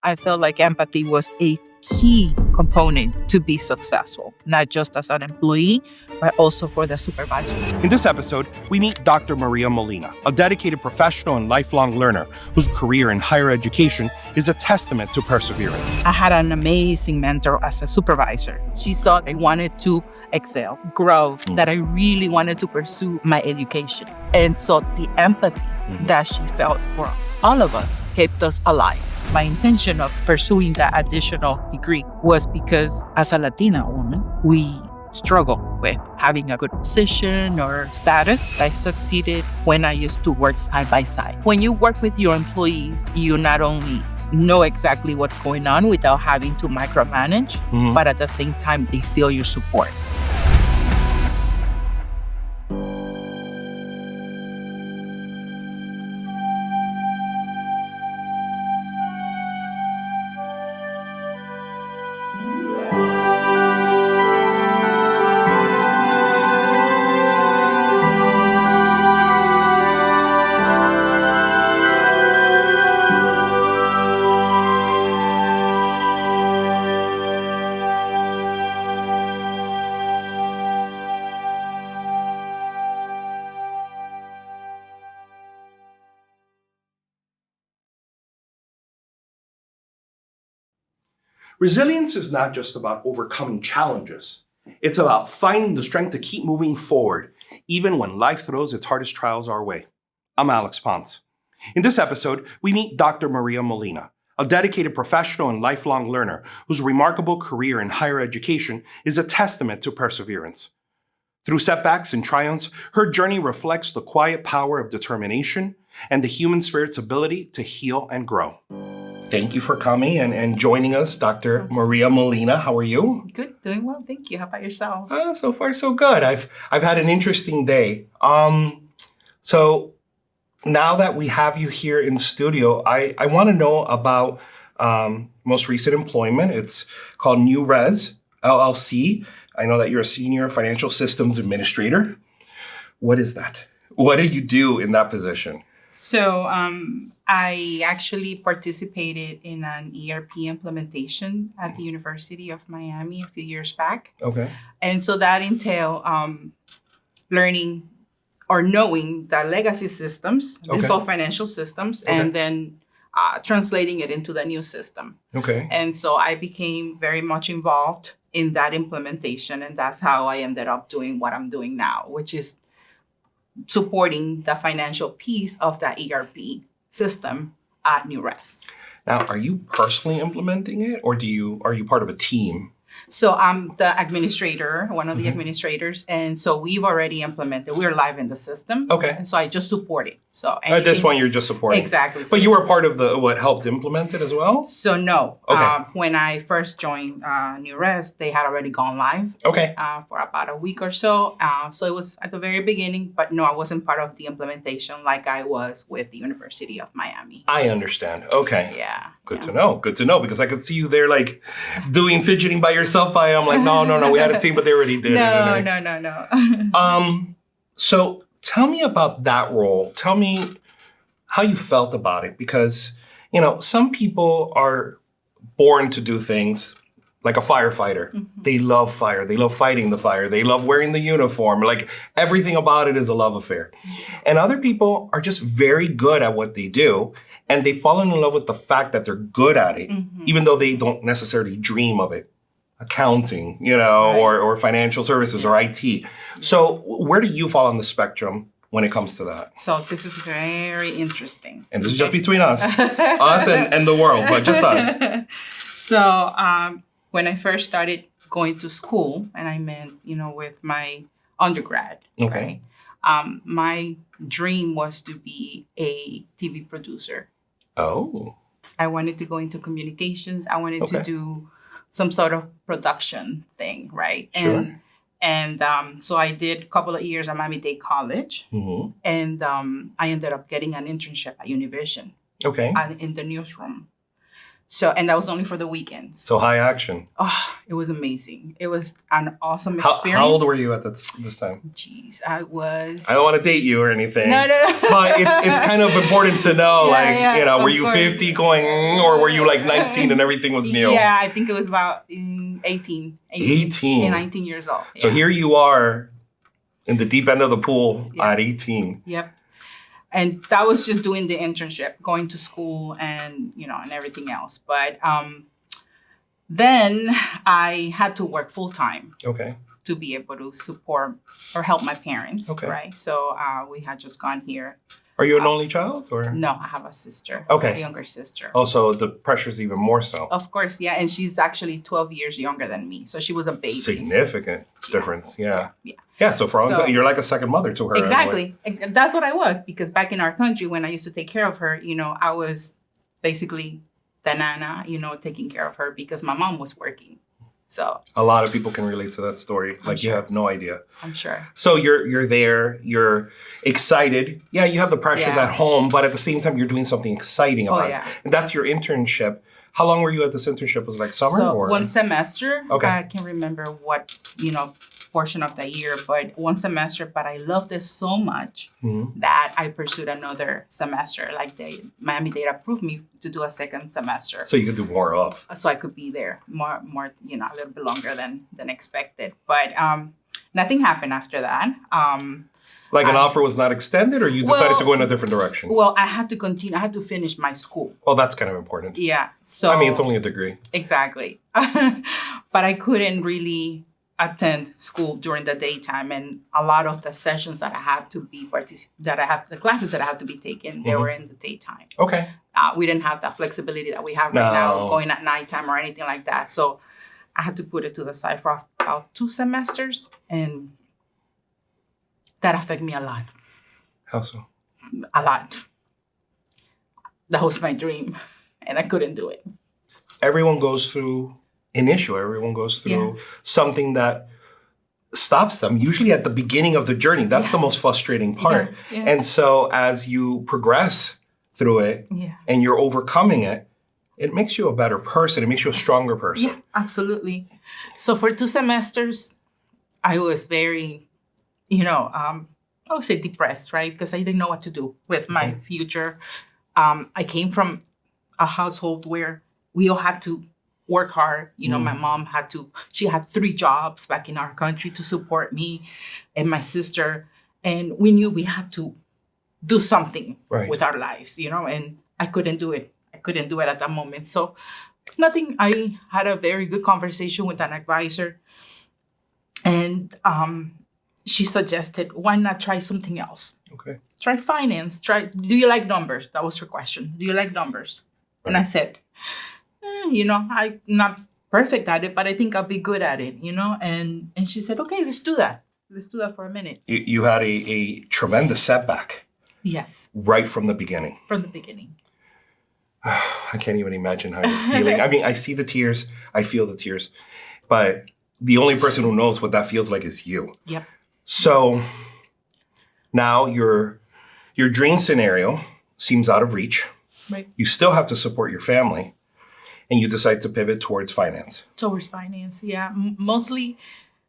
I felt like empathy was a key component to be successful, not just as an employee, but also for the supervisor. In this episode, we meet Dr. Maria Molina, a dedicated professional and lifelong learner whose career in higher education is a testament to perseverance. I had an amazing mentor as a supervisor. She saw I wanted to excel, grow, that I really wanted to pursue my education. And so the empathy that she felt for all of us kept us alive. My intention of pursuing that additional degree was because as a Latina woman, we struggle with having a good position or status. I succeeded when I used to work side by side. When you work with your employees, you not only know exactly what's going on without having to micromanage, but at the same time, they feel your support. Resilience is not just about overcoming challenges. It's about finding the strength to keep moving forward, even when life throws its hardest trials our way. I'm Alex Ponce. In this episode, we meet Dr. Maria Molina, a dedicated professional and lifelong learner whose remarkable career in higher education is a testament to perseverance. Through setbacks and triumphs, her journey reflects the quiet power of determination and the human spirit's ability to heal and grow. Thank you for coming and joining us, Dr. Maria Molina. How are you? Good, doing well, thank you. How about yourself? So far, so good. I've had an interesting day. So now that we have you here in studio, I want to know about most recent employment. It's called New Res LLC. I know that you're a senior financial systems administrator. What is that? What do you do in that position? So I actually participated in an ERP implementation at the University of Miami a few years back. Okay. And so that entailed learning or knowing the legacy systems, these are financial systems, and then translating it into the new system. Okay. And so I became very much involved in that implementation. And that's how I ended up doing what I'm doing now, which is supporting the financial piece of that ERP system at New Res. Now, are you personally implementing it, or are you part of a team? So I'm the administrator, one of the administrators, and so we've already implemented. We're live in the system. Okay. And so I just support it. So At this point, you're just supporting. Exactly. But you were part of what helped implement it as well? So no. Okay. When I first joined New Res, they had already gone live. Okay. For about a week or so. So it was at the very beginning, but no, I wasn't part of the implementation like I was with the University of Miami. I understand. Okay. Yeah. Good to know. Good to know, because I could see you there like doing fidgeting by yourself. I'm like, no, we had a team, but they already did it. No. So tell me about that role. Tell me how you felt about it, because, some people are born to do things like a firefighter. Mm-hmm. They love fire. They love fighting the fire. They love wearing the uniform. Like everything about it is a love affair. And other people are just very good at what they do. And they fall in love with the fact that they're good at it, even though they don't necessarily dream of it. Accounting, or financial services or IT. So where do you fall on the spectrum when it comes to that? So this is very interesting. And this is just between us, and the world, but just us. So when I first started going to school, and I meant, with my undergrad, right? My dream was to be a TV producer. Oh. I wanted to go into communications. I wanted to do some sort of production thing, right? Sure. And so I did a couple of years at Miami-Dade College, and I ended up getting an internship at Univision. Okay. In the newsroom. So, and that was only for the weekends. So high action. Oh, it was amazing. It was an awesome experience. How old were you at this time? Jeez, I was... I don't want to date you or anything. No. But it's kind of important to know, were you 50 going, or were you like 19 and everything was new? Yeah, I think it was about 18 and 19 years old. Yeah. So here you are in the deep end of the pool at 18. Yep. And that was just doing the internship, going to school and, and everything else. But then I had to work full time. Okay. To be able to support or help my parents. Okay. Right. So we had just gone here. Are you an only child or? No, I have a sister. Okay. A younger sister. Oh, so the pressure's even more so. Of course, yeah. And she's actually 12 years younger than me. So she was a baby. Significant difference, yeah. Yeah. Yeah, so you're like a second mother to her. Exactly. That's what I was. Because back in our country, when I used to take care of her, I was basically the nana, taking care of her because my mom was working. So a lot of people can relate to that story. You have no idea. I'm sure. So you're there, you're excited. Yeah, you have the pressures at home, but at the same time, you're doing something exciting about it. And that's your internship. How long were you at this internship? Was it like summer or? 1 semester. Okay. I can't remember what, portion of the year, but 1 semester. But I loved it so much that I pursued another semester. Like Miami-Dade approved me to do a second semester. So you could do more of. So I could be there more, a little bit longer than expected. But nothing happened after that. An offer was not extended, or you decided to go in a different direction? Well, I had to continue. I had to finish my school. Well, that's kind of important. Yeah. So it's only a degree. Exactly. But I couldn't really attend school during the daytime, and a lot of the sessions that I have to be the classes that I have to be taken, they were in the daytime. Okay. We didn't have that flexibility that we have right now, going at nighttime or anything like that. So I had to put it to the side for about 2 semesters, and that affected me a lot. How so? A lot. That was my dream, and I couldn't do it. Everyone goes through an issue. Everyone goes through something that stops them, usually at the beginning of the journey. That's the most frustrating part. Yeah. And so as you progress through it and you're overcoming it, it makes you a better person. It makes you a stronger person. Yeah, absolutely. So for 2 semesters, I was very, I would say depressed, right? Because I didn't know what to do with my future. I came from a household where we all had to work hard. My mom she had 3 jobs back in our country to support me and my sister. And we knew we had to do something with our lives, and I couldn't do it. I couldn't do it at that moment. So nothing. I had a very good conversation with an advisor, and she suggested, why not try something else? Okay. Try finance. Do you like numbers? That was her question. Do you like numbers? Right. And I said, I'm not perfect at it, but I think I'll be good at it, And she said, okay, let's do that. Let's do that for a minute. You had a tremendous setback. Yes. Right from the beginning. From the beginning. I can't even imagine how you're feeling. I see the tears. I feel the tears. But the only person who knows what that feels like is you. Yep. So now your dream scenario seems out of reach. Right. You still have to support your family. And you decide to pivot towards finance. Towards finance, yeah. Mostly,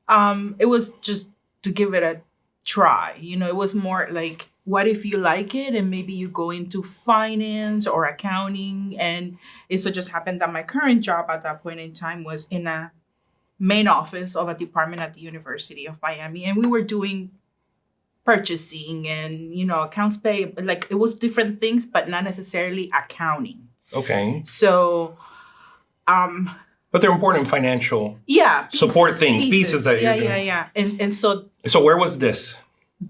it was just to give it a try. It was more like, what if you like it and maybe you go into finance or accounting? And it so just happened that my current job at that point in time was in a main office of a department at the University of Miami. And we were doing purchasing and, accounts payable. Like, it was different things, but not necessarily accounting. Okay. So... but they're important financial support things, pieces that you're doing. Yeah. And so where was this?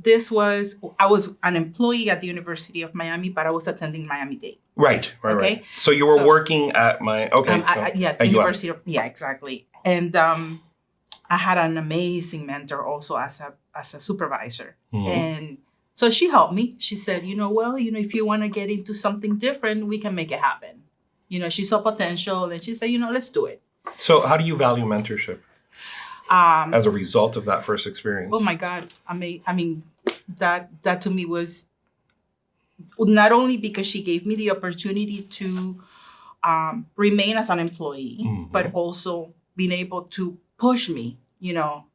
I was an employee at the University of Miami, but I was attending Miami-Dade. Right. Okay. So you were working at the University of, exactly. And I had an amazing mentor also as a supervisor. Mm-hmm. And so she helped me. She said, if you want to get into something different, we can make it happen. She saw potential and she said, let's do it. So how do you value mentorship as a result of that first experience? Oh, my God. That to me was not only because she gave me the opportunity to remain as an employee, Mhm. but also being able to push me,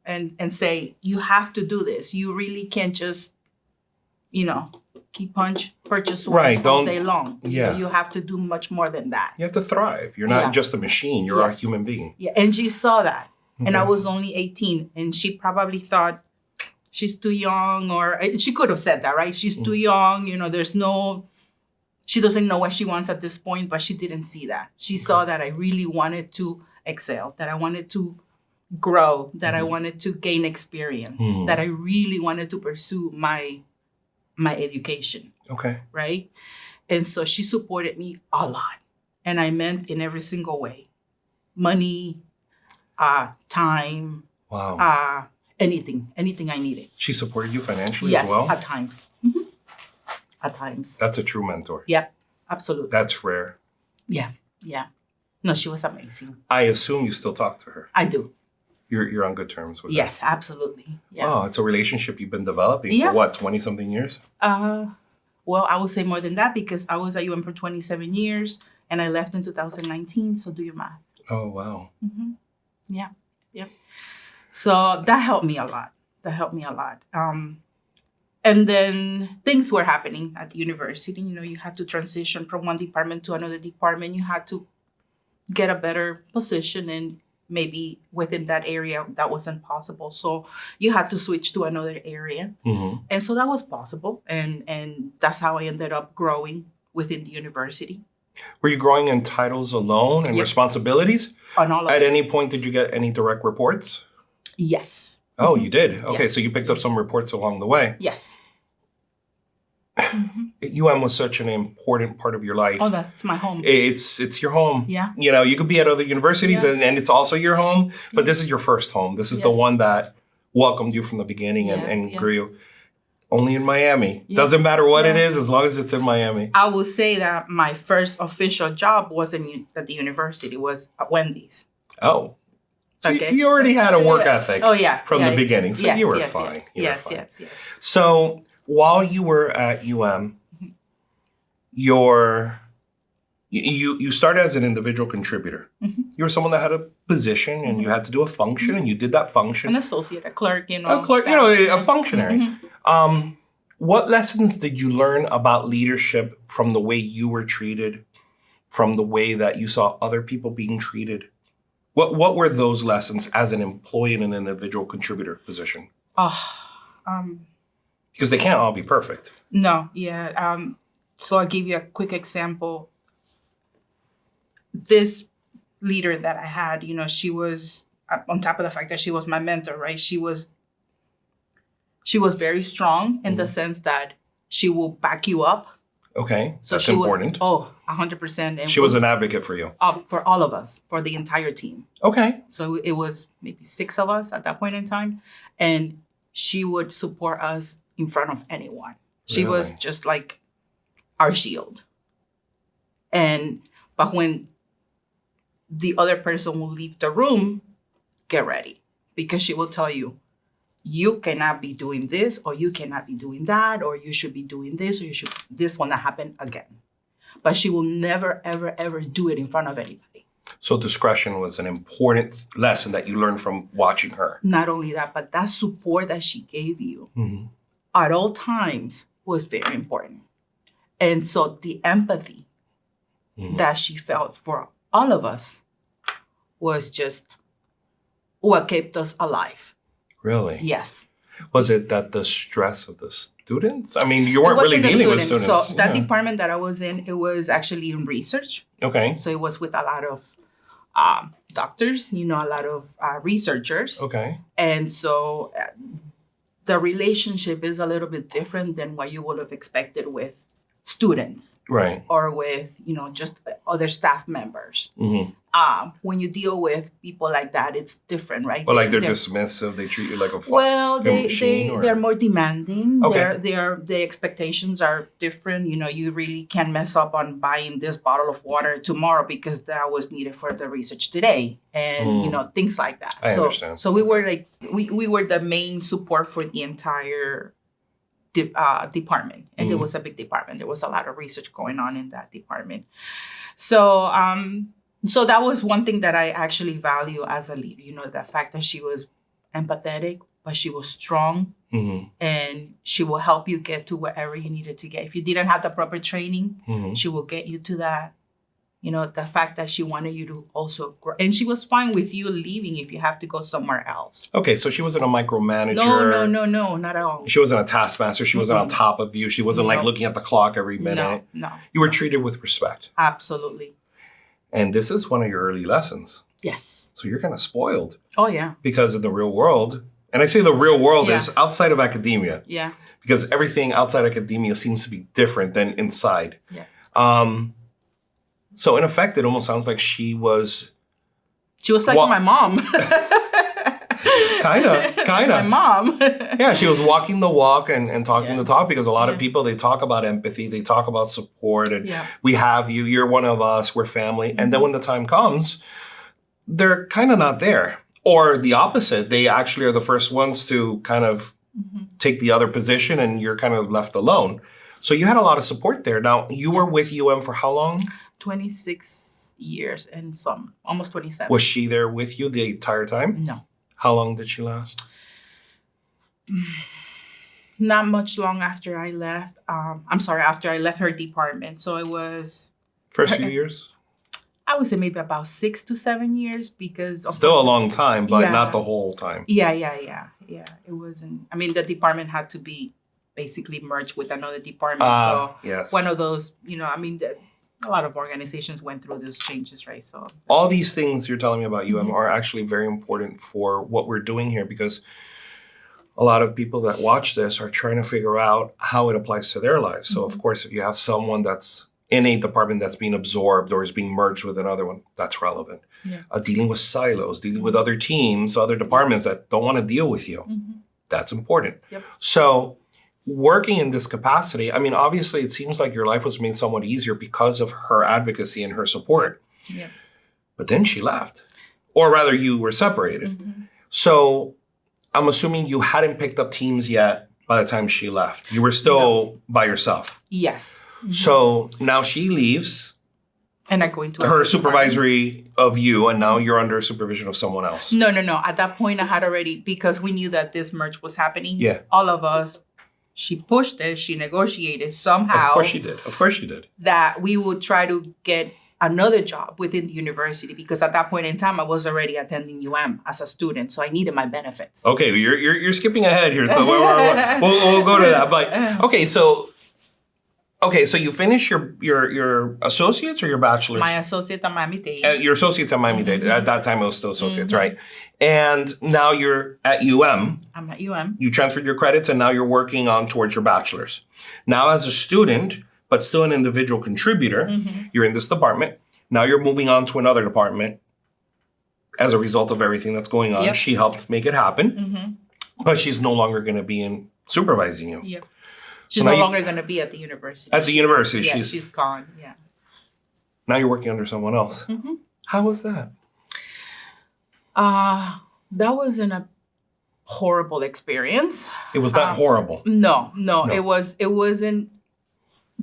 and say, you have to do this. You really can't just, keep purchase orders Right, all don't- day long. yeah. You have to do much more than that. You have to thrive. You're not Yeah. just a machine. You're Yes. a human being. Yeah, and she saw that. And I Okay. was only 18, and she probably thought she's too young, or she could have said that, right? She's too young, she doesn't know what she wants at this point, but she didn't see that. She saw that I really wanted to excel, that I wanted to grow, that I wanted to gain experience, that I really wanted to pursue my education, Okay. right? And so she supported me a lot. And I meant in every single way. Money, time, Wow. anything I needed. She supported you financially Yes, as well? at times. At times. That's a true mentor. Yep, absolutely. That's rare. Yeah. No, she was amazing. I assume you still talk to her. I do. You're on good terms with her. Yes, absolutely. Yeah. Oh, it's a relationship you've been developing Yeah. for what, 20-something years? Well, I would say more than that, because I was at UM for 27 years and I left in 2019. So do your math. Oh, wow. Yeah. So that helped me a lot. And then things were happening at the university. You had to transition from one department to another department. You had to get a better position, and maybe within that area that wasn't possible. So you had to switch to another area. Mm-hmm. And so that was possible. And that's how I ended up growing within the university. Were you growing in titles alone and Yep. responsibilities? On all of At it. any point, did you get any direct reports? Yes. Oh, you did? Okay, Yes. so you picked up some reports along the way. Yes. UM was such an important part of your life. Oh, that's my home. It's your home. Yeah. You could be at other universities Yeah. and it's also your home, but this is your first home. This is the Yes. one that welcomed you from the beginning and Yes. grew you. Only in Miami. Yeah. Doesn't matter what it Yeah. is as long as it's in Miami. I will say that my first official job wasn't at the university, was at Wendy's. Oh. So Okay. you already had a work Yeah. ethic Oh, yeah. from Yeah. the beginning, so Yes, you were yes, fine. You were fine. Yes. So while you were at UM, you started as an individual contributor. You were someone that had a position and you had to do a function and you did that function. An associate, a clerk, A clerk, staff. a functionary. What lessons did you learn about leadership from the way you were treated, from the way that you saw other people being treated? What were those lessons as an employee in an individual contributor position? Because they can't all be perfect. No, yeah. So I'll give you a quick example. This leader that I had, she was, on top of the fact that she was my mentor, right? She was very strong in the sense that she will back you up. Okay, So that's she important. 100%. And She was an advocate for you. for all of us, for the entire team. Okay. So it was maybe 6 of us at that point in time. And she would support us in front of anyone. She was Really? just like our shield. But when the other person will leave the room, get ready. Because she will tell you, you cannot be doing this, or you cannot be doing that, or you should be doing this, or this will not happen again. But she will never, ever, ever do it in front of anybody. So discretion was an important lesson that you learned from watching her. Not only that, but that support that she gave you at all times was very important. And so the empathy that she felt for all of us was just what kept us alive. Really? Yes. Was it that the stress of the students? I mean, you weren't It really wasn't the dealing with students. students. So that Yeah. department that I was in, it was actually in research. Okay. So it was with a lot of doctors, a lot of researchers. Okay. And so the relationship is a little bit different than what you would have expected with students Right. or with, just other staff members. Mm-hmm. When you deal with people like that, it's different, right? Well, like they're dismissive. They treat you like a Well, machine, or- they're more demanding. Okay. The expectations are different. You really can't mess up on buying this bottle of water tomorrow because that was needed for the research today, and things like that. I understand. So we were like we were the main support for the entire department, and it was a big department. There was a lot of research going on in that department, So that was one thing that I actually value as a leader. The fact that she was empathetic, but she was strong, and she will help you get to wherever you needed to get. If you didn't have the proper training, she will get you to that. The fact that she wanted you to also grow. And she was fine with you leaving if you have to go somewhere else. Okay, so she wasn't a micromanager. No, not at all. She wasn't a taskmaster. She wasn't on top of you. She wasn't like looking at the clock every minute. No. You were treated with respect. Absolutely. And this is one of your early lessons. Yes. So you're kind of spoiled. Oh, yeah. Because in the real world, and I say the real world is outside of academia. Yeah. Because everything outside academia seems to be different than inside. Yeah. So in effect, it almost sounds like she was like my mom. Kind of. My mom. Yeah, she was walking the walk and talking the talk, because a lot of people, they talk about empathy, they talk about support, and we have you, you're one of us, we're family. And then when the time comes, they're kind of not there. Or the opposite, they actually are the first ones to kind of take the other position, and you're kind of left alone. So you had a lot of support there. Now, you were with UM for how long? 26 years and some, almost 27. Was she there with you the entire time? No. How long did she last? Not much long after I left. After I left her department. So it was... First few years? I would say maybe about 6 to 7 years, because... Still a long time, but not the whole time. Yeah. It wasn't... I mean, the department had to be basically merged with another department. One of those, a lot of organizations went through those changes, right? So all these things you're telling me about UM are actually very important for what we're doing here, because a lot of people that watch this are trying to figure out how it applies to their lives. So of course, if you have someone that's in a department that's being absorbed or is being merged with another one, that's relevant. Yeah. Dealing with silos, dealing with other teams, other departments that don't want to deal with you, that's important. Yep. So working in this capacity, I mean, obviously it seems like your life was made somewhat easier because of her advocacy and her support. Yeah. But then she left. Or rather, you were separated. So I'm assuming you hadn't picked up teams yet by the time she left. You were still by yourself. Yes. So now she leaves. And I go into her supervisory of you, and now you're under supervision of someone else. No. At that point, I had already, because we knew that this merge was happening. Yeah. All of us, she pushed it, she negotiated somehow. Of course she did. That we would try to get another job within the university, because at that point in time, I was already attending UM as a student, so I needed my benefits. Okay, you're skipping ahead here, so we'll go to that. But okay, so you finish your associates or your bachelor's? My associate at Miami-Dade. Your associates at Miami-Dade. At that time, it was still associates, right? And now you're at UM. I'm at UM. You transferred your credits, and now you're working on towards your bachelor's. Now, as a student, but still an individual contributor, you're in this department. Now you're moving on to another department as a result of everything that's going on. Yep. She helped make it happen, but she's no longer going to be supervising you. Yep. She's no longer going to be at the university. At the university. Yeah, she's gone, yeah. Now you're working under someone else. How was that? That wasn't a horrible experience. It was not horrible? No. It wasn't,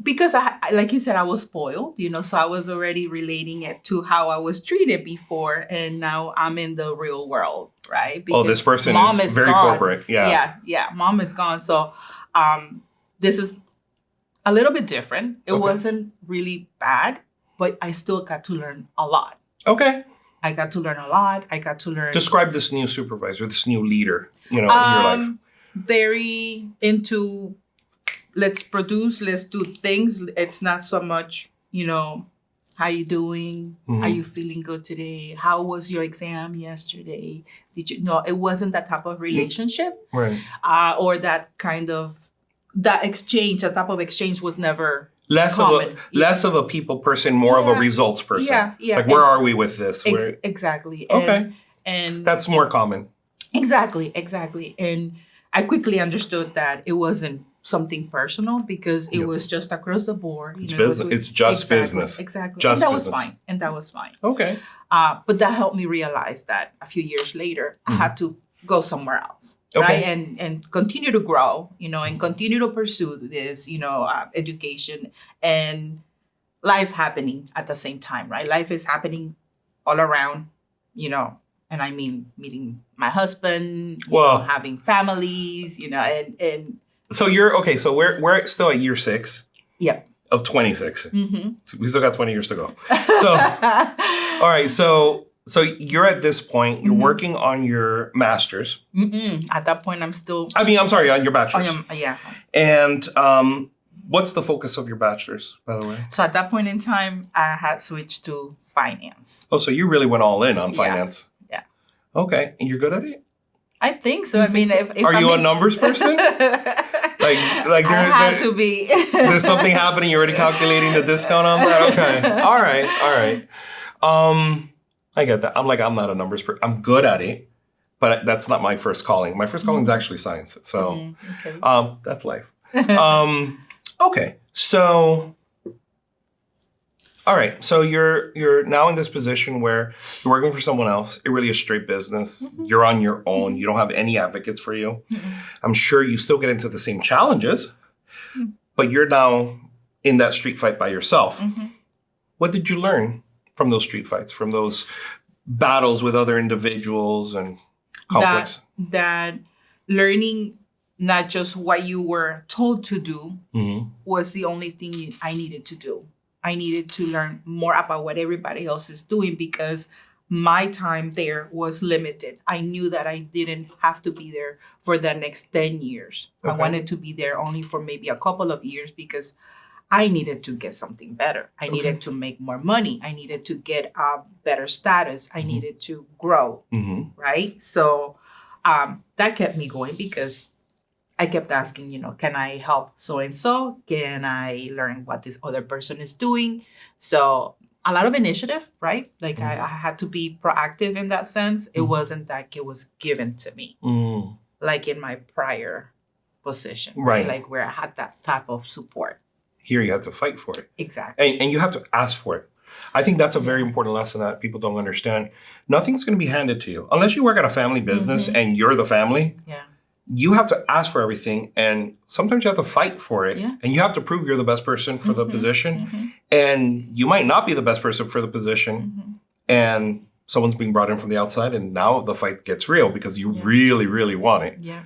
because like you said, I was spoiled, so I was already relating it to how I was treated before, and now I'm in the real world, right? Because this person is very corporate. Yeah. Mom is gone. So this is a little bit different. It wasn't really bad, but I still got to learn a lot. Okay. I got to learn a lot. I got to learn. Describe this new supervisor, this new leader, in your life. Very into, let's produce, let's do things. It's not so much, how you doing? Are you feeling good today? How was your exam yesterday? It wasn't that type of relationship. Right. Or that kind of, that type of exchange was never less common. Less of a people person, more of a results person. Yeah. Like, where are we with this? Exactly. And that's more common. Exactly. And I quickly understood that it wasn't something personal, because it was just across the board. It's business. It's just business. Exactly. Just business. And that was fine. Okay. But that helped me realize that a few years later, I had to go somewhere else. Right. And continue to grow, and continue to pursue this, education, and life happening at the same time, right? Life is happening all around, and I mean meeting my husband, having families, and so you're okay. So we're still at year 6. Yep. Of 26. So we still got 20 years to go. So all right. So you're at this point. You're working on your master's. At that point, I'm still. I'm sorry, on your bachelor's. Yeah. And what's the focus of your bachelor's, by the way? So at that point in time, I had switched to finance. Oh, so you really went all in on finance. Yeah. Okay, and you're good at it? I think so. If are you a numbers person? Like I had to be. There's something happening. You're already calculating the discount on that. Okay. All right. I get that. I'm not a numbers person. I'm good at it, but that's not my first calling. My first calling is actually science. So, that's life. Okay. So, all right. So you're now in this position where you're working for someone else. It really is straight business. You're on your own. You don't have any advocates for you. I'm sure you still get into the same challenges, but you're now in that street fight by yourself. What did you learn from those street fights, from those battles with other individuals and conflicts? That learning not just what you were told to do was the only thing I needed to do. I needed to learn more about what everybody else is doing because my time there was limited. I knew that I didn't have to be there for the next 10 years. I wanted to be there only for maybe a couple of years because I needed to get something better. I needed to make more money. I needed to get a better status. I needed to grow, right? So that kept me going because I kept asking, can I help so-and-so? Can I learn what this other person is doing? So a lot of initiative, right? Like I had to be proactive in that sense. It wasn't like it was given to me, like in my prior position, right? Like where I had that type of support. Here you have to fight for it. Exactly. And you have to ask for it. I think that's a very important lesson that people don't understand. Nothing's going to be handed to you. Unless you work at a family business and you're the family. Yeah. You have to ask for everything, and sometimes you have to fight for it, and you have to prove you're the best person for the position, and you might not be the best person for the position, and someone's being brought in from the outside, and now the fight gets real because you really, really want it. Yeah.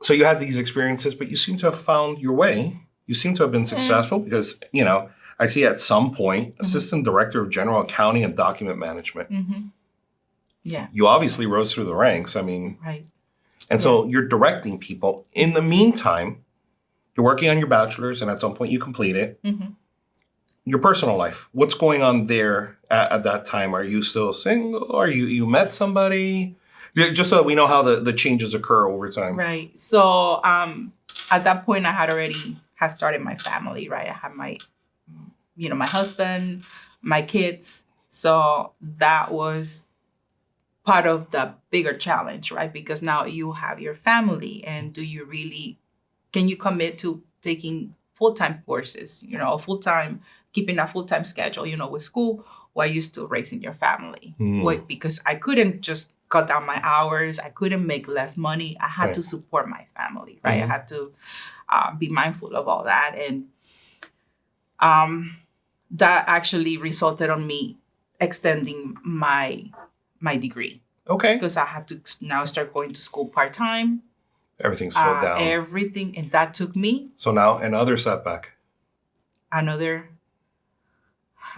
So you had these experiences, but you seem to have found your way. You seem to have been successful because, I see at some point, Assistant Director of General Accounting and Document Management. Yeah. You obviously rose through the ranks. Right. And so you're directing people. In the meantime, you're working on your bachelor's, and at some point you complete it. Your personal life, what's going on there at that time? Are you still single? Or you met somebody? Just so that we know how the changes occur over time. Right. So at that point, I had already started my family, right? I had my, my husband, my kids. So that was part of the bigger challenge, right? Because now you have your family, and can you commit to taking full-time courses, keeping a full-time schedule, with school while you're still raising your family? Because I couldn't just cut down my hours. I couldn't make less money. I had to support my family, right? I had to be mindful of all that. And that actually resulted on me extending my degree. Okay. Because I had to now start going to school part-time. Everything slowed down. Everything. And that took me. So now another setback. I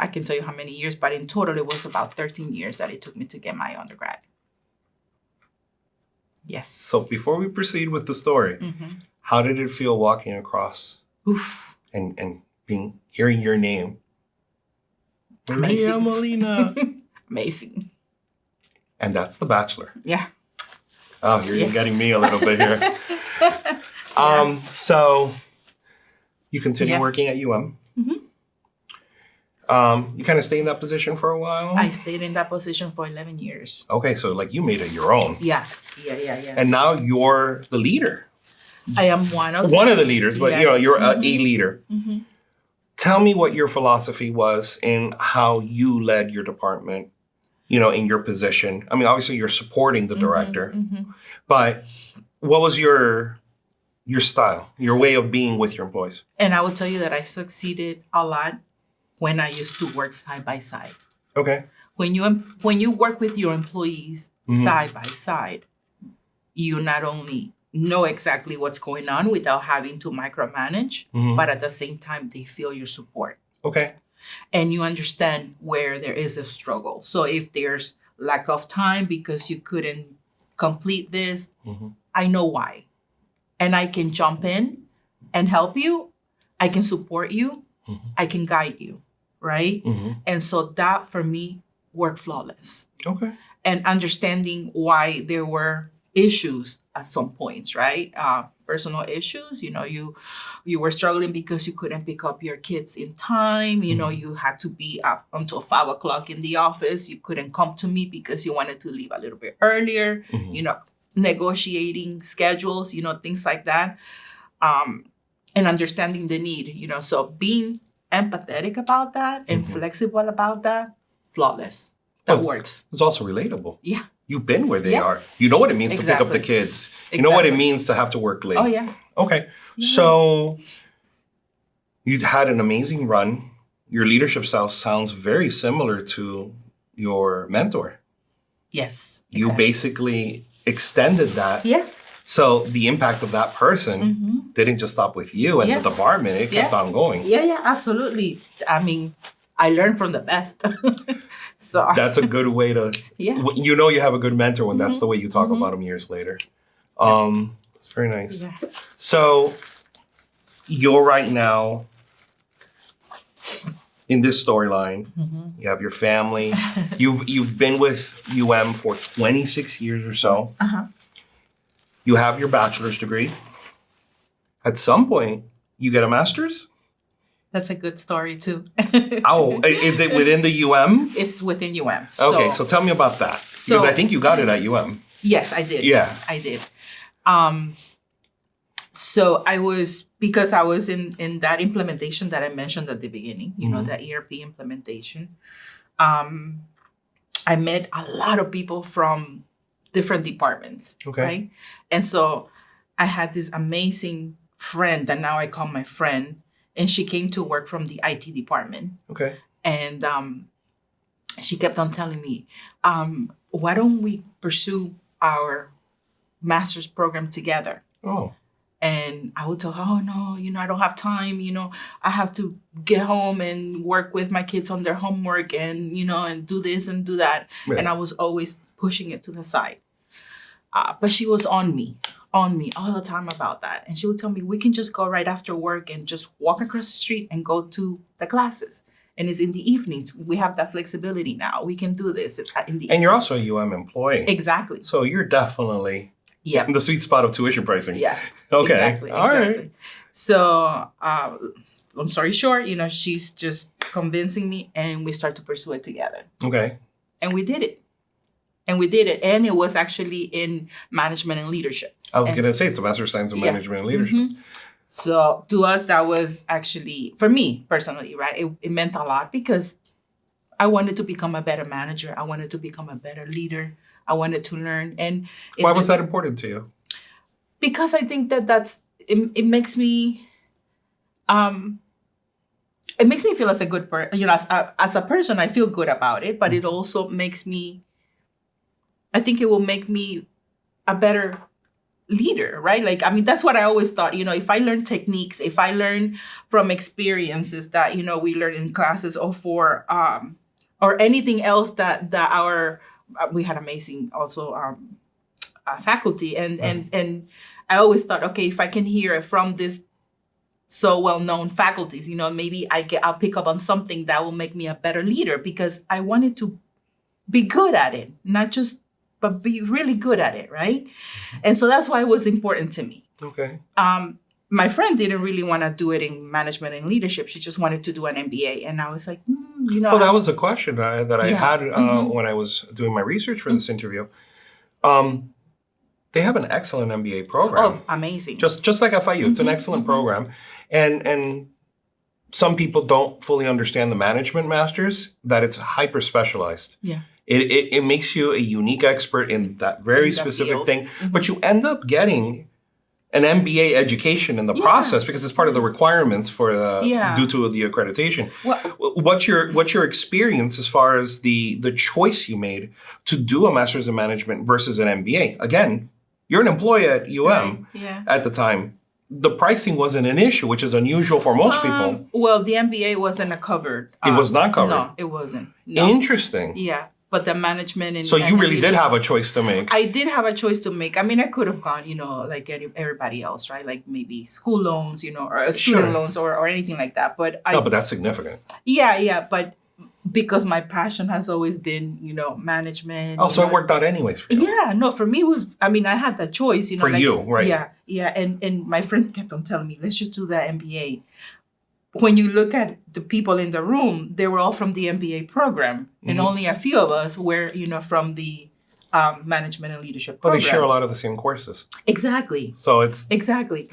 can tell you how many years, but in total it was about 13 years that it took me to get my undergrad. Yes. So before we proceed with the story, how did it feel walking across and hearing your name? Amazing. Molina. Amazing. And that's The Bachelor. Yeah. Oh, you're getting me a little bit here. So you continue working at UM. You kind of stayed in that position for a while? I stayed in that position for 11 years. Okay, so you made it your own. Yeah. And now you're the leader. I am one of the leaders, but you're a leader. Tell me what your philosophy was in how you led your department, in your position. I mean, obviously you're supporting the director, but what was your style, your way of being with your employees? And I will tell you that I succeeded a lot when I used to work side by side. Okay. When you work with your employees side by side, you not only know exactly what's going on without having to micromanage, but at the same time, they feel your support. Okay. And you understand where there is a struggle. So if there's lack of time because you couldn't complete this, I know why. And I can jump in and help you. I can support you. I can guide you, right? And so that, for me, worked flawless. Okay. And understanding why there were issues at some points, right? Personal issues, you were struggling because you couldn't pick up your kids in time. You had to be up until 5 o'clock in the office. You couldn't come to me because you wanted to leave a little bit earlier, negotiating schedules, things like that. And understanding the need, so being empathetic about that and flexible about that, flawless. That works. It's also relatable. Yeah. You've been where they are. You know what it means to pick up the kids. You know what it means to have to work late. Oh, yeah. Okay. So you had an amazing run. Your leadership style sounds very similar to your mentor. Yes. You basically extended that. Yeah. So the impact of that person didn't just stop with you and the department. It kept on going. Yeah, absolutely. I mean, I learned from the best. So that's a good way to, you have a good mentor when that's the way you talk about them years later. It's very nice. Yeah. So you're right now in this storyline. You have your family. You've been with UM for 26 years or so. You have your bachelor's degree. At some point, you get a master's? That's a good story, too. Oh, is it within the UM? It's within UM. Okay, so tell me about that. Because I think you got it at UM. Yes, I did. Yeah. I did. So because I was in that implementation that I mentioned at the beginning, that ERP implementation, I met a lot of people from different departments, right? And so I had this amazing friend that now I call my friend, and she came to work from the IT department. Okay. And she kept on telling me, why don't we pursue our master's program together? Oh. And I would tell her, oh, no, I don't have time. I have to get home and work with my kids on their homework and, and do this and do that. Right. And I was always pushing it to the side. But she was on me all the time about that. And she would tell me, we can just go right after work and just walk across the street and go to the classes. And it's in the evenings. We have that flexibility now. We can do this in the evening. And you're also a UM employee. Exactly. So you're definitely in the sweet spot of tuition pricing. Yes. Okay. Exactly. All right. So long story short, she's just convincing me and we start to pursue it together. Okay. And we did it. And it was actually in management and leadership. I was going to say it's a Master of Science in Management and Leadership. So to us, that was actually, for me personally, right? It meant a lot because I wanted to become a better manager. I wanted to become a better leader. I wanted to learn. And why was that important to you? Because I think it makes me, it makes me feel as a good person. As a person, I feel good about it, but it also makes me, I think it will make me a better leader, right? That's what I always thought, if I learn techniques, if I learn from experiences that, we learn in classes or anything else that we had amazing also faculty. And I always thought, okay, if I can hear it from this so well-known faculties, maybe I'll pick up on something that will make me a better leader because I wanted to be good at it, but be really good at it, right? And so that's why it was important to me. Okay. My friend didn't really want to do it in management and leadership. She just wanted to do an MBA. And I was like, Well, that was a question that I had when I was doing my research for this interview. They have an excellent MBA program. Oh, amazing. Just like FIU. It's an excellent program. And some people don't fully understand the management masters, that it's hyper-specialized. Yeah. It makes you a unique expert in that very specific thing. But you end up getting an MBA education in the process because it's part of the requirements for due to the accreditation. Well, What's your experience as far as the choice you made to do a master's in management versus an MBA? Again, you're an employee at UM at the time. The pricing wasn't an issue, which is unusual for most people. Well, the MBA wasn't covered. It was not covered. No, it wasn't. No. Interesting. Yeah, but the management and so you really did have a choice to make. I did have a choice to make. I mean, I could have gone, like everybody else, right? Like maybe school loans, or student loans or anything like that. But but that's significant. Yeah, but because my passion has always been, management. Oh, so it worked out anyways for you. Yeah, no, for me it was, I had that choice, For you, right. Yeah, and my friend kept on telling me, let's just do the MBA. When you look at the people in the room, they were all from the MBA program, and only a few of us were, from the management and leadership program. But they share a lot of the same courses. Exactly. So it's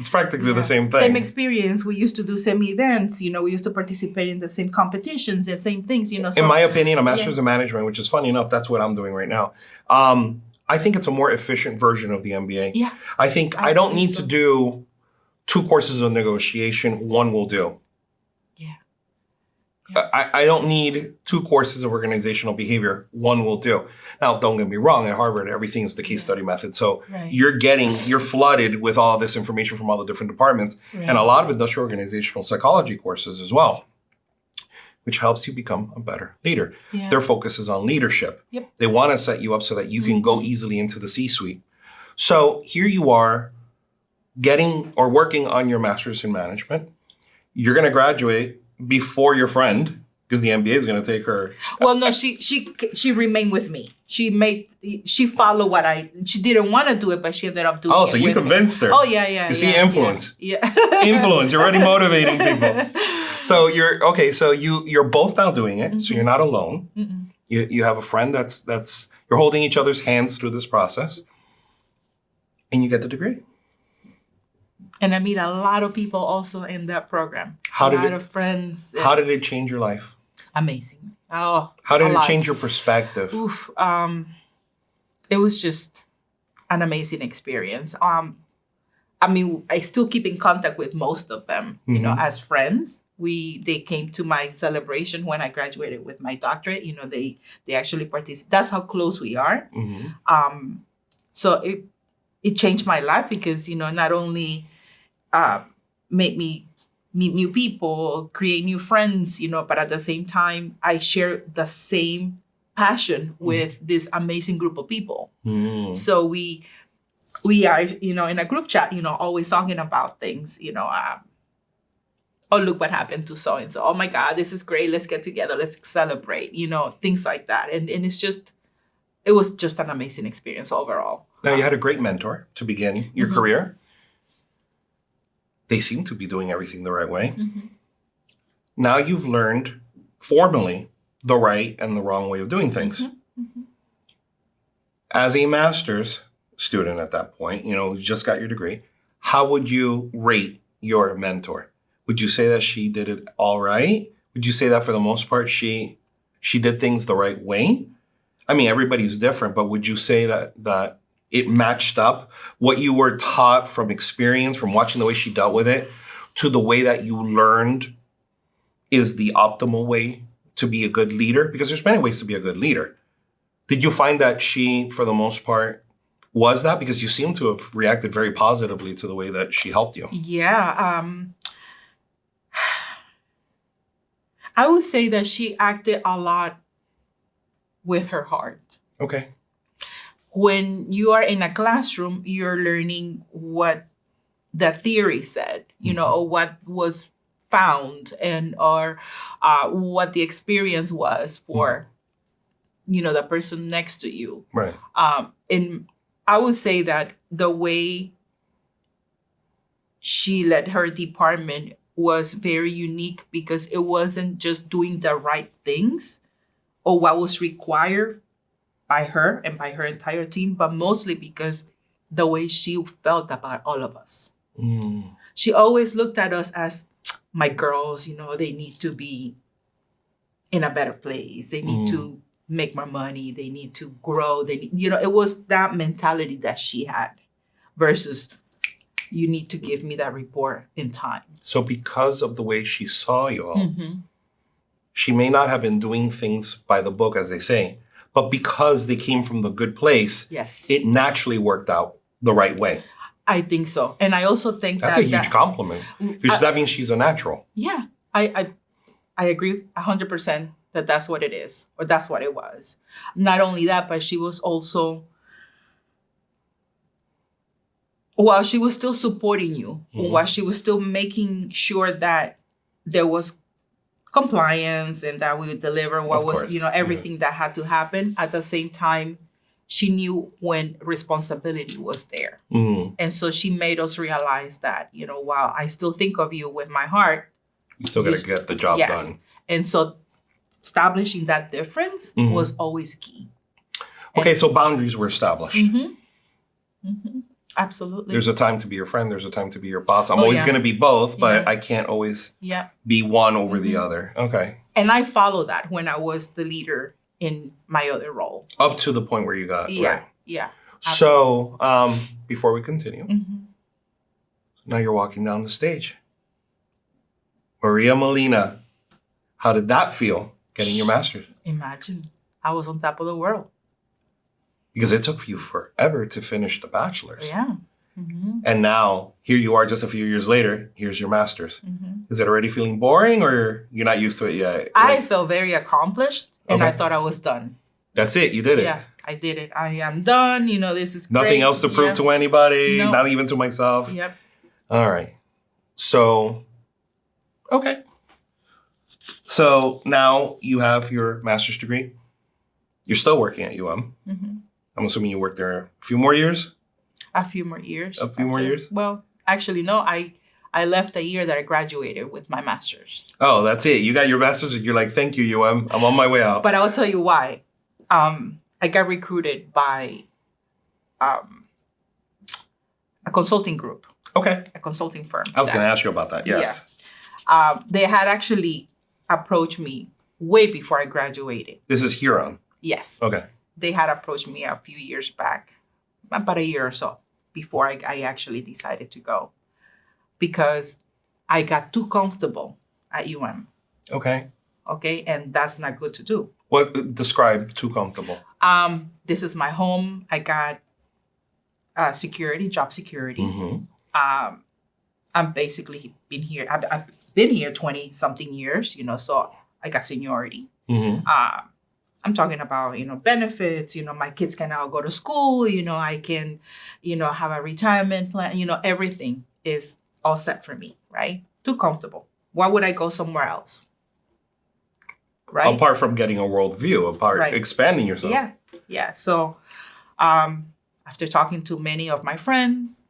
practically the same thing. Same experience. We used to do same events, we used to participate in the same competitions, the same things, So, in my opinion, a master's in management, which is funny enough, that's what I'm doing right now. I think it's a more efficient version of the MBA. Yeah. I think I don't need to do 2 courses of negotiation, 1 will do. I don't need 2 courses of organizational behavior. 1 will do. Now, don't get me wrong. At Harvard, everything is the case study method. So you're flooded with all this information from all the different departments and a lot of industrial organizational psychology courses as well, which helps you become a better leader. Yeah. Their focus is on leadership. Yep. They want to set you up so that you can go easily into the C-suite. So here you are getting or working on your master's in management. You're going to graduate before your friend, because the MBA is going to take her. Well, no, she remained with me. She followed she didn't want to do it, but she ended up doing it. Oh, so you convinced her. Oh, yeah. You see influence. Yeah. Influence. You're already motivating people. So you're both now doing it. So you're not alone. You have a friend that's you're holding each other's hands through this process, and you get the degree. And I meet a lot of people also in that program. A lot of friends. How did it change your life? Amazing. Oh, how did it change your perspective? Oof. It was just an amazing experience. I still keep in contact with most of them, as friends. They came to my celebration when I graduated with my doctorate. They actually participated. That's how close we are. So it changed my life because, not only made me meet new people, create new friends, but at the same time, I share the same passion with this amazing group of people. So we are, in a group chat, always talking about things, oh, look what happened to so-and-so. Oh my God, this is great. Let's get together. Let's celebrate, things like that. And it was just an amazing experience overall. Now, you had a great mentor to begin your career. They seem to be doing everything the right way. Now you've learned formally the right and the wrong way of doing things. As a master's student at that point, you just got your degree, how would you rate your mentor? Would you say that she did it all right? Would you say that for the most part, she did things the right way? I mean, everybody's different, but would you say that it matched up what you were taught from experience, from watching the way she dealt with it, to the way that you learned is the optimal way to be a good leader? Because there's many ways to be a good leader. Did you find that she, for the most part, was that? Because you seem to have reacted very positively to the way that she helped you. Yeah. I would say that she acted a lot with her heart. Okay. When you are in a classroom, you're learning what the theory said, or what was found or what the experience was for, the person next to you. Right. And I would say that the way she led her department was very unique because it wasn't just doing the right things or what was required by her and by her entire team, but mostly because the way she felt about all of us. She always looked at us as my girls, they need to be in a better place. They need to make more money. They need to grow. They need, it was that mentality that she had versus you need to give me that report in time. So because of the way she saw you all, she may not have been doing things by the book, as they say, but because they came from the good place, Yes, it naturally worked out the right way. I think so. And I also think That's a huge compliment, because that means she's a natural. Yeah, I agree 100% that that's what it is, or that's what it was. Not only that, but she was also, while she was still supporting you, while she was still making sure that there was compliance and that we would deliver what was, everything that had to happen, at the same time, she knew when responsibility was there. And so she made us realize that, while I still think of you with my heart, you still got to get the job done. And so establishing that difference was always key. Okay, so boundaries were established. Absolutely. There's a time to be your friend. There's a time to be your boss. I'm always going to be both, but I can't always be one over the other. Okay. And I follow that when I was the leader in my other role. Up to the point where you got right. Yeah. So before we continue, now you're walking down the stage. Maria Molina, how did that feel, getting your master's? Imagine, I was on top of the world. Because it took you forever to finish the bachelor's. Yeah. And now, here you are just a few years later, here's your master's. Is it already feeling boring, or you're not used to it yet? I felt very accomplished, and I thought I was done. That's it, you did it. Yeah, I did it. I am done, this is nothing great. else to prove to anybody, No. not even to myself. Yep. All right. So, okay. So now you have your master's degree. You're still working at UM. I'm assuming you worked there a few more years? A few more years. A few more years? Well, actually, no. I left the year that I graduated with my master's. Oh, that's it. You got your master's and you're like, thank you, UM. I'm on my way out. But I'll tell you why. I got recruited by a consulting group. Okay. A consulting firm. I was going to ask you about that. Yes. Yeah. They had actually approached me way before I graduated. This is Huron. Yes. Okay. They had approached me a few years back, about a year or so, before I actually decided to go, because I got too comfortable at UM. Okay. Okay, and that's not good to do. What describe too comfortable? This is my home. I got security, job security. I'm basically been here. I've been here 20 something years, so I got seniority. I'm talking about, benefits, my kids can now go to school, I can, have a retirement plan, everything is all set for me, right? Too comfortable. Why would I go somewhere else? Right? Apart from getting a worldview, expanding yourself. Yeah. Yeah. So after talking to many of my friends,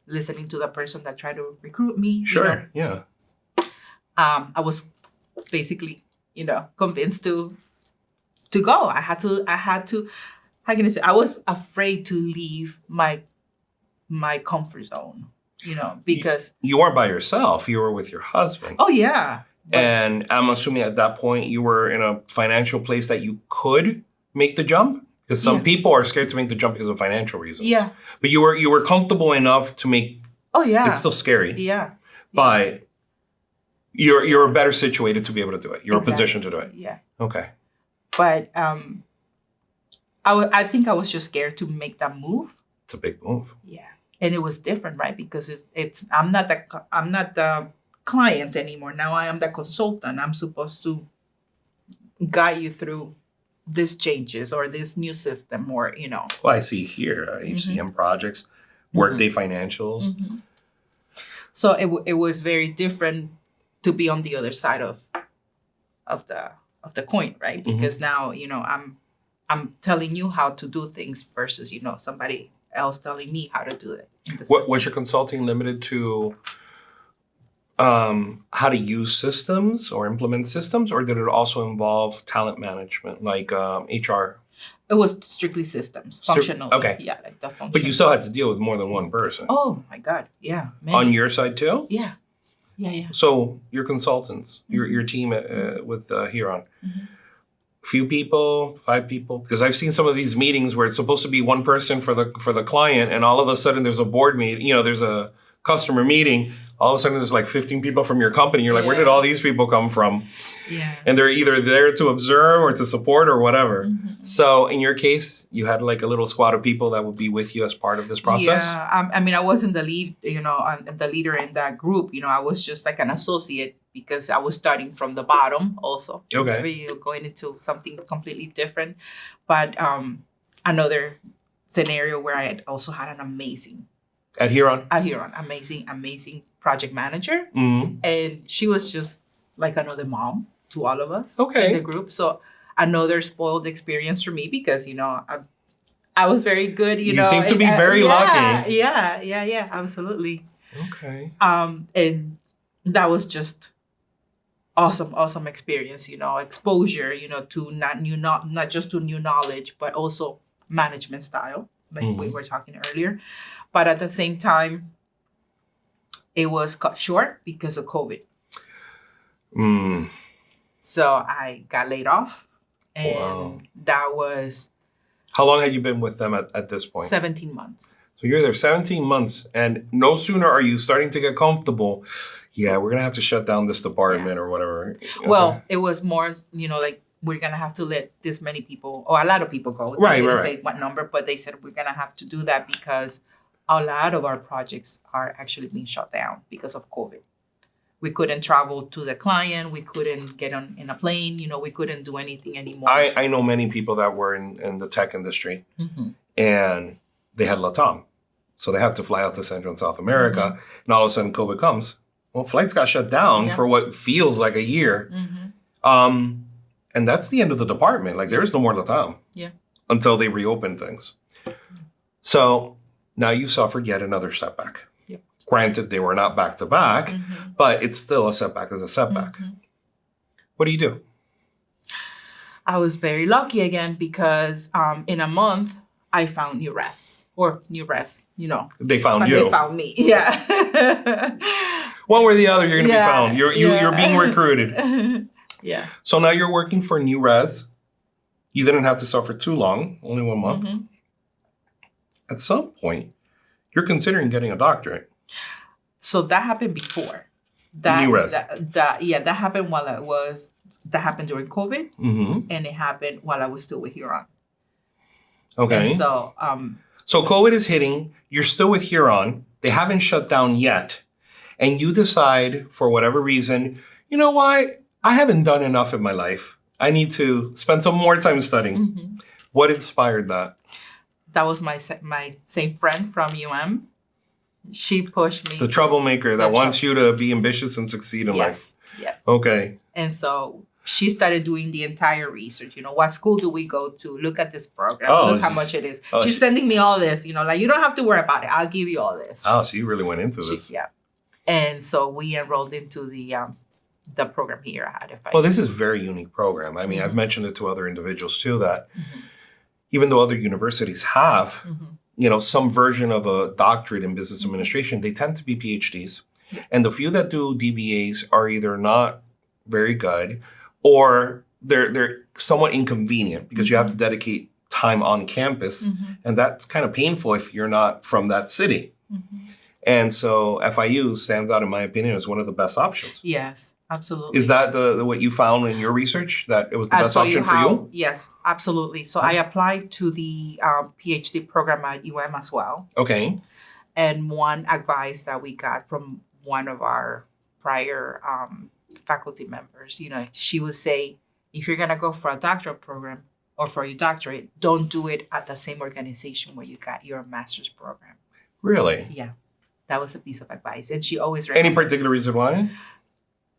listening to the person that tried to recruit me. Sure. Yeah. I was basically, convinced to go. I had to, how can I say, I was afraid to leave my comfort zone, because. You weren't by yourself. You were with your husband. Oh, yeah. And I'm assuming at that point you were in a financial place that you could make the jump? Because some people are scared to make the jump because of financial reasons. Yeah. But you were comfortable enough to make. Oh, yeah. It's still scary. Yeah. But you're better situated to be able to do it. You're positioned to do it. Yeah. Okay. But I think I was just scared to make that move. It's a big move. Yeah. And it was different, right? Because I'm not the client anymore. Now I am the consultant. I'm supposed to guide you through these changes or this new system, or Well, I see here HCM projects, Workday financials. So it was very different to be on the other side of the coin, right? Because now I'm telling you how to do things versus somebody else telling me how to do it. What was your consulting limited to? How to use systems or implement systems, or did it also involve talent management, like HR? It was strictly systems, functional. Okay. Yeah, like the function. But you still had to deal with more than one person. Oh my God, yeah. Many. On your side too? Yeah. Yeah. So your consultants, your team with Huron, few people, 5 people, because I've seen some of these meetings where it's supposed to be one person for the client, and all of a sudden there's a board meeting. There's a customer meeting, all of a sudden there's like 15 people from your company. You're like, where did all these people come from? Yeah. And they're either there to observe or to support or whatever. So in your case, you had like a little squad of people that would be with you as part of this process? Yeah. I mean, I wasn't the lead, the leader in that group. I was just like an associate because I was starting from the bottom also. Okay. Maybe going into something completely different. But another scenario where I had also had an amazing amazing project manager. And she was just like another mom to all of us in the group. So another spoiled experience for me because, I was very good, You seem to be very lucky. Yeah, absolutely. Okay. And that was just awesome experience, exposure, to not just to new knowledge, but also management style, like we were talking earlier. But at the same time, it was cut short because of COVID. So I got laid off, and that was... How long had you been with them at this point? 17 months. So you're there 17 months, and no sooner are you starting to get comfortable, we're going to have to shut down this department or whatever. Well, it was more, like, we're going to have to let this many people, or a lot of people go. Right, they didn't say what number, but they said we're going to have to do that because a lot of our projects are actually being shut down because of COVID. We couldn't travel to the client. We couldn't get on in a plane. We couldn't do anything anymore. I know many people that were in the tech industry, and they had LATAM. So they had to fly out to Central and South America, and all of a sudden COVID comes. Well, flights got shut down for what feels like a year. And that's the end of the department. Like, there is no more LATAM until they reopen things. So now you suffered yet another setback. Granted, they were not back to back, but it's still a setback as a setback. What do you do? I was very lucky again because in a month, I found new res. They found you. They found me, yeah. One way or the other, you're going to be found. You're being recruited. Yeah. So now you're working for New Res. You didn't have to suffer too long, only 1 month. At some point, you're considering getting a doctorate. So that happened before. New Res. That happened that happened during COVID, and it happened while I was still with Huron. Okay. And so, so COVID is hitting. You're still with Huron. They haven't shut down yet. And you decide, for whatever reason, you know what? I haven't done enough in my life. I need to spend some more time studying. What inspired that? That was my same friend from UM. She pushed me. The troublemaker that wants you to be ambitious and succeed in life. Yes. Okay. And so she started doing the entire research. What school do we go to? Look at this program. Look how much it is. She's sending me all this. Like, you don't have to worry about it. I'll give you all this. Oh, so you really went into this. Yeah. And so we enrolled into the program here at FIU. Well, this is a very unique program. I mean, I've mentioned it to other individuals too, that even though other universities have, some version of a doctorate in business administration, they tend to be PhDs. And the few that do DBAs are either not very good or they're somewhat inconvenient because you have to dedicate time on campus. And that's kind of painful if you're not from that city. And so FIU stands out, in my opinion, as one of the best options. Yes, absolutely. Is that the what you found in your research, that it was the best option for you? Yes, absolutely. So I applied to the PhD program at UM as well. Okay. And one advice that we got from one of our prior faculty members, she would say, if you're going to go for a doctoral program or for your doctorate, don't do it at the same organization where you got your master's program. Really? Yeah. That was a piece of advice. And she always Any particular reason why?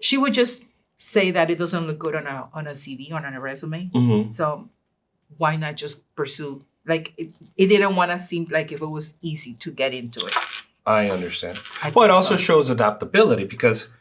She would just say that it doesn't look good on a CV, on a resume. So why not just pursue? Like, it didn't want to seem like if it was easy to get into it. I understand. Well, it also shows adaptability because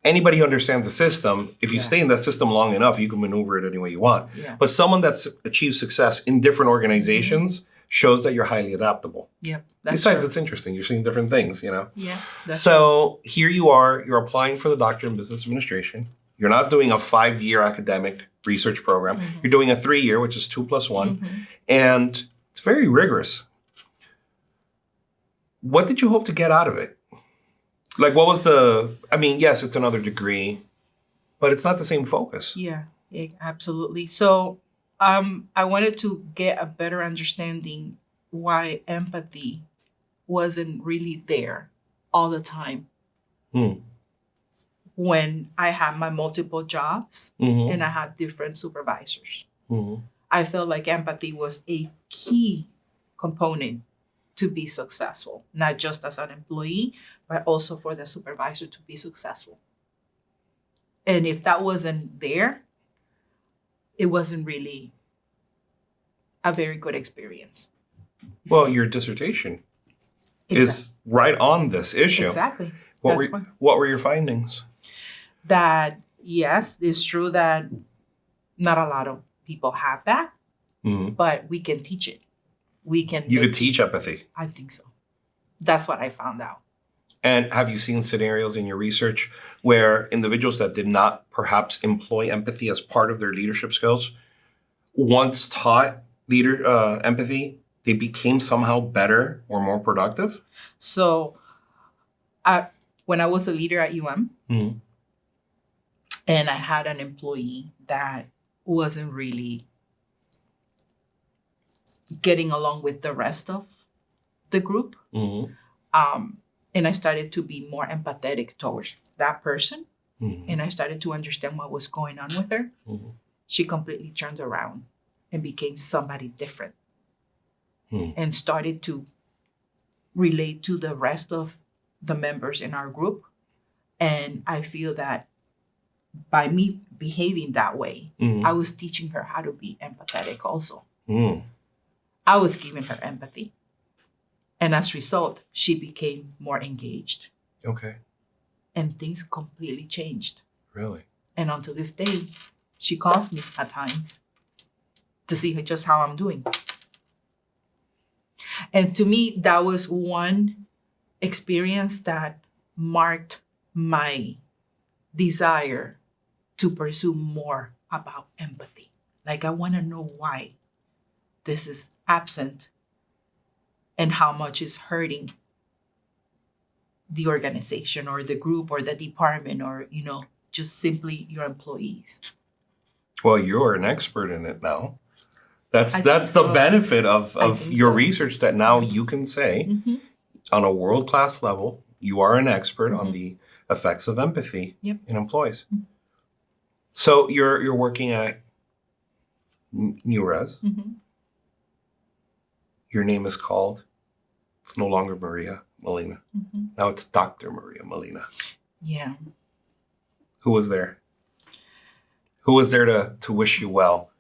anybody who understands the system, if you stay in that system long enough, you can maneuver it any way you want. Yeah. But someone that's achieved success in different organizations shows that you're highly adaptable. Yeah. Besides, it's interesting. You're seeing different things, Yeah. So here you are. You're applying for the doctorate in business administration. You're not doing a 5-year academic research program. You're doing a 3-year, which is 2 + 1. And it's very rigorous. What did you hope to get out of it? Like, what was the, I mean, yes, it's another degree, but it's not the same focus. Yeah, absolutely. So I wanted to get a better understanding why empathy wasn't really there all the time Hmm. when I had my multiple jobs Mm-hmm. and I had different supervisors. Mm-hmm. I felt like empathy was a key component to be successful, not just as an employee, but also for the supervisor to be successful. And if that wasn't there, it wasn't really a very good experience. Well, your dissertation is right on this issue. Exactly. What were your findings? That, yes, it's true that not a lot of people have that, but we can teach it. You could teach empathy. I think so. That's what I found out. And have you seen scenarios in your research where individuals that did not perhaps employ empathy as part of their leadership skills, once taught empathy, they became somehow better or more productive? So when I was a leader at UM, and I had an employee that wasn't really getting along with the rest of the group, and I started to be more empathetic towards that person, and I started to understand what was going on with her, she completely turned around and became somebody different and started to relate to the rest of the members in our group. And I feel that by me behaving that way, I was teaching her how to be empathetic also. I was giving her empathy. And as a result, she became more engaged. Okay. And things completely changed. Really? And until this day, she calls me at times to see just how I'm doing. And to me, that was one experience that marked my desire to pursue more about empathy. Like, I want to know why this is absent and how much is hurting the organization or the group or the department or, just simply your employees. Well, you're an expert in it now. That's the benefit of your research, that now you can say on a world-class level, you are an expert on the effects of empathy in employees. So you're working at NewRes. Your name is called, it's no longer Maria Molina. Now it's Dr. Maria Molina. Yeah. Who was there? Who was there to wish you well?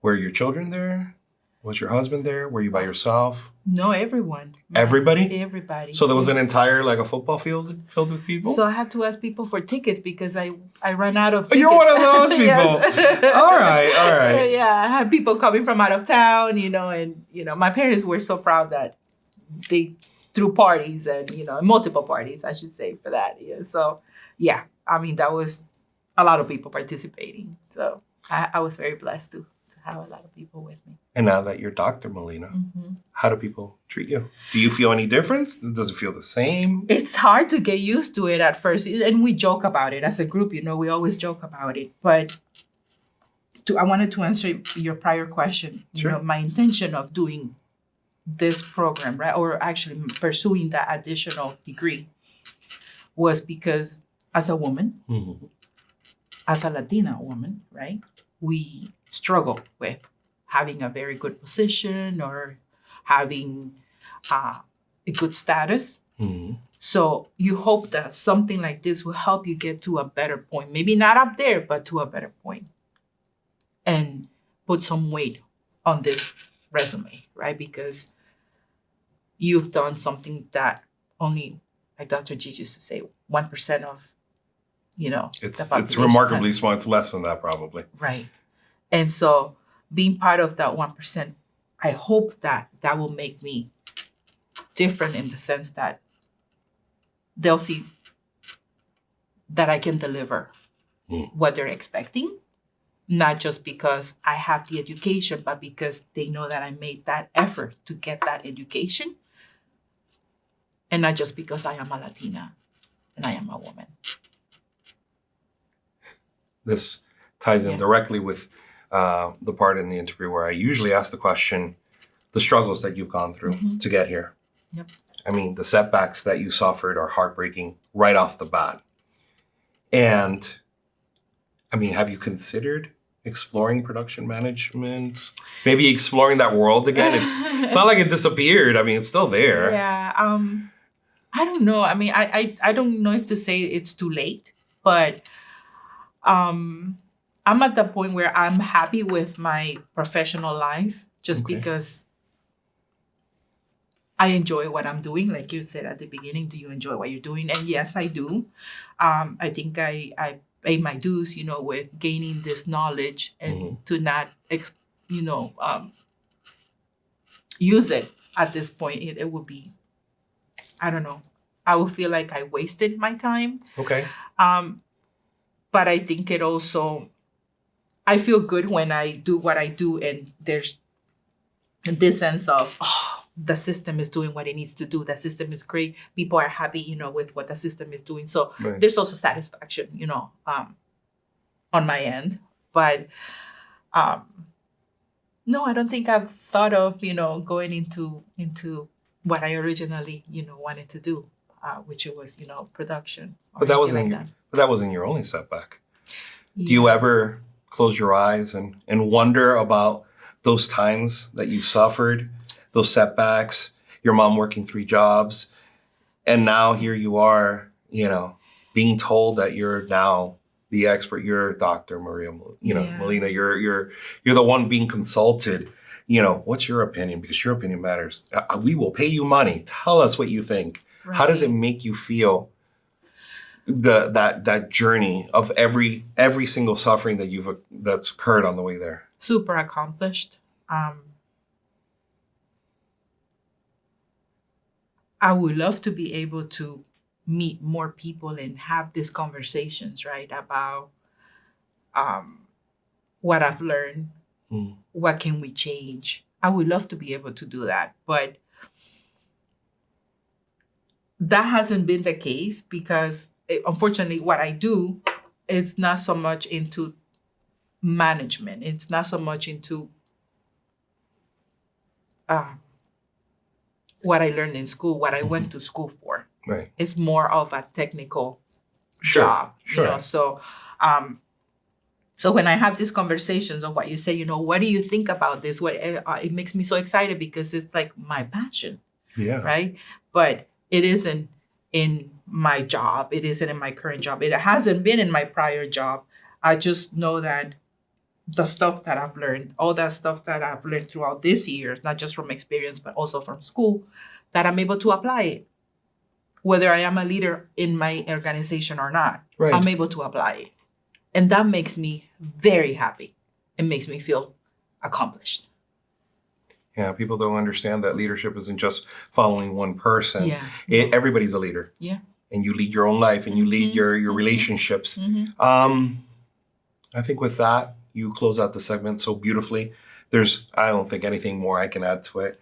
Were your children there? Was your husband there? Were you by yourself? No, everyone. Everybody? Everybody. So there was an entire, like a football field filled with people? So I had to ask people for tickets because I ran out of tickets. You're one of those people. Yes. All right. Yeah, I had people coming from out of town, and, my parents were so proud that they threw parties and, multiple parties, I should say, for that. So, yeah, I mean, that was a lot of people participating. So I was very blessed to have a lot of people with me. And now that you're Dr. Molina, how do people treat you? Do you feel any difference? Does it feel the same? It's hard to get used to it at first. And we joke about it as a group, we always joke about it. But I wanted to answer your prior question. Sure. My intention of doing this program, right, or actually pursuing that additional degree was because as a woman, as a Latina woman, right, we struggle with having a very good position or having a good status. So you hope that something like this will help you get to a better point. Maybe not up there, but to a better point. And put some weight on this resume, right? Because you've done something that only, like Dr. G used to say, 1% of, it's remarkably small. It's less than that probably. Right. And so being part of that 1%, I hope that will make me different in the sense that they'll see that I can deliver what they're expecting, not just because I have the education, but because they know that I made that effort to get that education, and not just because I am a Latina and I am a woman. This ties in directly with the part in the interview where I usually ask the question, the struggles that you've gone through to get here. Yep. I mean, the setbacks that you suffered are heartbreaking right off the bat. And I mean, have you considered exploring production management? Maybe exploring that world again? It's not like it disappeared. I mean, it's still there. Yeah. I don't know. I mean, I don't know if to say it's too late, but I'm at the point where I'm happy with my professional life just because I enjoy what I'm doing. Like you said at the beginning, do you enjoy what you're doing? And yes, I do. I think I pay my dues, with gaining this knowledge and to not, use it at this point. It would be, I don't know. I would feel like I wasted my time. Okay. But I think it also, I feel good when I do what I do and there's this sense of, the system is doing what it needs to do. The system is great. People are happy, with what the system is doing. So there's also satisfaction, on my end. But no, I don't think I've thought of, going into what I originally, wanted to do, which it was, production. But that wasn't your only setback. Yeah. Do you ever close your eyes and wonder about those times that you suffered, those setbacks, your mom working 3 jobs, and now here you are, being told that you're now the expert, you're Dr. Maria, Molina, you're the one being consulted. What's your opinion? Because your opinion matters. We will pay you money. Tell us what you think. Right. How does it make you feel? That journey of every single suffering that's occurred on the way there. Super accomplished. I would love to be able to meet more people and have these conversations, right, about what I've learned, what can we change. I would love to be able to do that, but that hasn't been the case because unfortunately what I do is not so much into management. It's not so much into what I learned in school, what I went to school for. Right. It's more of a technical job, So, so when I have these conversations of what you say, what do you think about this? It makes me so excited because it's like my passion. Yeah. Right. But it isn't in my job. It isn't in my current job. It hasn't been in my prior job. I just know that the stuff that I've learned, all that stuff that I've learned throughout these years, not just from experience, but also from school, that I'm able to apply it. Whether I am a leader in my organization or not, right. I'm able to apply it. And that makes me very happy. It makes me feel accomplished. Yeah, people don't understand that leadership isn't just following one person. Yeah. Everybody's a leader. Yeah. And you lead your own life and you lead your relationships. I think with that, you close out the segment so beautifully. I don't think anything more I can add to it.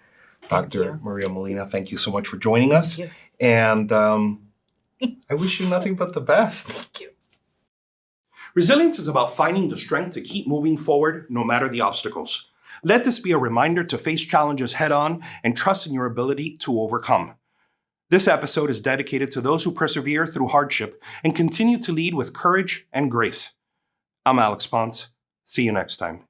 Dr. Maria Molina, thank you so much for joining us. Thank you. And I wish you nothing but the best. Thank you. Resilience is about finding the strength to keep moving forward no matter the obstacles. Let this be a reminder to face challenges head on and trust in your ability to overcome. This episode is dedicated to those who persevere through hardship and continue to lead with courage and grace. I'm Alex Ponce. See you next time.